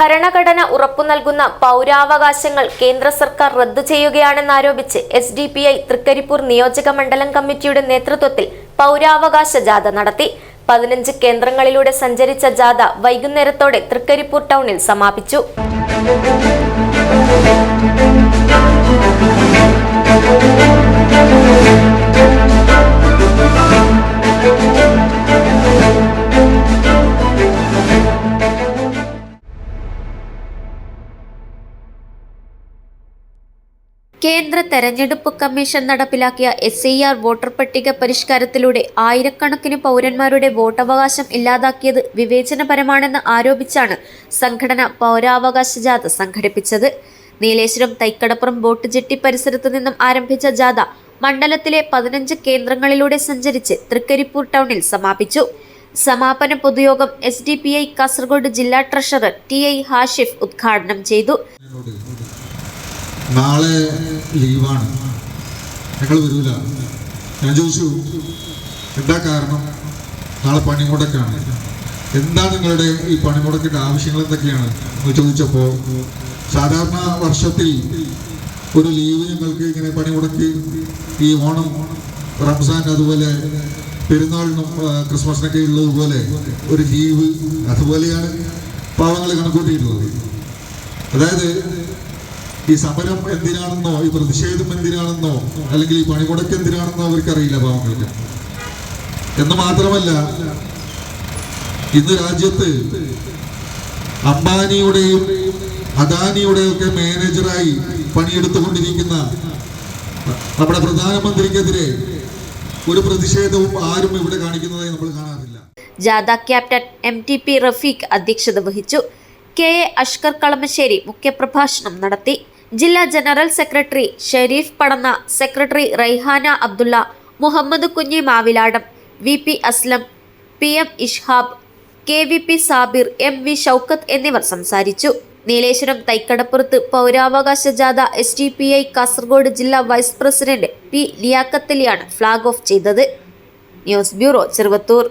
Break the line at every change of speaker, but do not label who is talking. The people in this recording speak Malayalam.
ഭരണഘടന ഉറപ്പു നൽകുന്ന പൗരാവകാശങ്ങൾ കേന്ദ്ര സർക്കാർ റദ്ദു ചെയ്യുകയാണെന്നാരോപിച്ച് SDPI തൃക്കരിപ്പൂർ നിയോജക മണ്ഡലം കമ്മിറ്റിയുടെ നേതൃത്വത്തിൽ പൗരാവകാശ ജാഥ നടത്തി. 15 കേന്ദ്രങ്ങളിലൂടെ സഞ്ചരിച്ച ജാഥ വൈകുന്നേരത്തോടെ തൃക്കരിപ്പൂർ ടൗണിൽ സമാപിച്ചു. കേന്ദ്ര തെരഞ്ഞെടുപ്പ് കമ്മീഷൻ നടപ്പിലാക്കിയ SIR വോട്ടർ പട്ടിക പരിഷ്കാരത്തിലൂടെ ആയിരക്കണക്കിന് പൗരന്മാരുടെ വോട്ടവകാശം ഇല്ലാതാക്കിയത് വിവേചനപരമാണെന്ന് ആരോപിച്ചാണ് സംഘടന പൗരാവകാശ ജാഥ സംഘടിപ്പിച്ചത്. നീലേശ്വരം തൈക്കടപ്പുറം ബോട്ട് ജെട്ടി പരിസരത്തു നിന്നും ആരംഭിച്ച ജാഥ മണ്ഡലത്തിലെ 15 കേന്ദ്രങ്ങളിലൂടെ സഞ്ചരിച്ച് തൃക്കരിപ്പൂർ ടൗണിൽ സമാപിച്ചു. സമാപന പൊതുയോഗം SDPI കാസർഗോഡ് ജില്ലാ ട്രഷറർ TI ഹാഷിഫ് ഉദ്ഘാടനം ചെയ്തു.
നാളെ ലീവാണ്, ഞങ്ങൾ വരൂല. ഞാൻ ചോദിച്ചു എന്താ കാരണം? നാളെ പണിമുടക്കാണ്. എന്താണ് നിങ്ങളുടെ ഈ പണിമുടക്കിൻ്റെ ആവശ്യങ്ങൾ എന്തൊക്കെയാണ് എന്ന് ചോദിച്ചപ്പോൾ, സാധാരണ വർഷത്തിൽ ഒരു ലീവ് ഞങ്ങൾക്ക് ഇങ്ങനെ പണിമുടക്ക് ഈ ഓണം, റംസാൻ, അതുപോലെ പെരുന്നാളിനും ക്രിസ്മസിനൊക്കെ ഉള്ളതുപോലെ ഒരു ലീവ്, അതുപോലെയാണ് പാവങ്ങൾ കണക്കൂട്ടിയിട്ടുള്ളത്. അതായത് ഈ സമരം എന്തിനാണെന്നോ, ഈ പ്രതിഷേധം എന്തിനാണെന്നോ, അല്ലെങ്കിൽ ഈ പണിമുടക്ക് എന്തിനാണെന്നോ അവർക്കറിയില്ല പാവങ്ങൾക്ക്. എന്ന് മാത്രമല്ല, ഇന്ന് രാജ്യത്ത് അംബാനിയുടെയും അദാനിയുടെയും ഒക്കെ മാനേജറായി പണിയെടുത്തുകൊണ്ടിരിക്കുന്ന നമ്മുടെ പ്രധാനമന്ത്രിക്കെതിരെ ഒരു പ്രതിഷേധവും ആരും ഇവിടെ കാണിക്കുന്നതായി നമ്മൾ കാണാറില്ല.
ജാഥ ക്യാപ്റ്റൻ MTP റഫീഖ് അധ്യക്ഷത വഹിച്ചു. KA അഷ്കർ കളമശ്ശേരി മുഖ്യപ്രഭാഷണം നടത്തി. ജില്ലാ ജനറൽ സെക്രട്ടറി ഷെരീഫ് പടന്ന, secretary Raihana Abdulla, Muhammad Kunhi Maviladam, VP Aslam, PM ഇഷ്ഹാബ്, KVP Sabir, MV Shoukath എന്നിവർ സംസാരിച്ചു. നീലേശ്വരം തൈക്കടപ്പുറത്ത് പൗരാവകാശ ജാഥ SDPI കാസർഗോഡ് ജില്ലാ വൈസ് പ്രസിഡന്റ് P ലിയാഖത്തലിയാണ് ഫ്ലാഗ് ഓഫ് ചെയ്തത്. News bureau, Cheruvathur.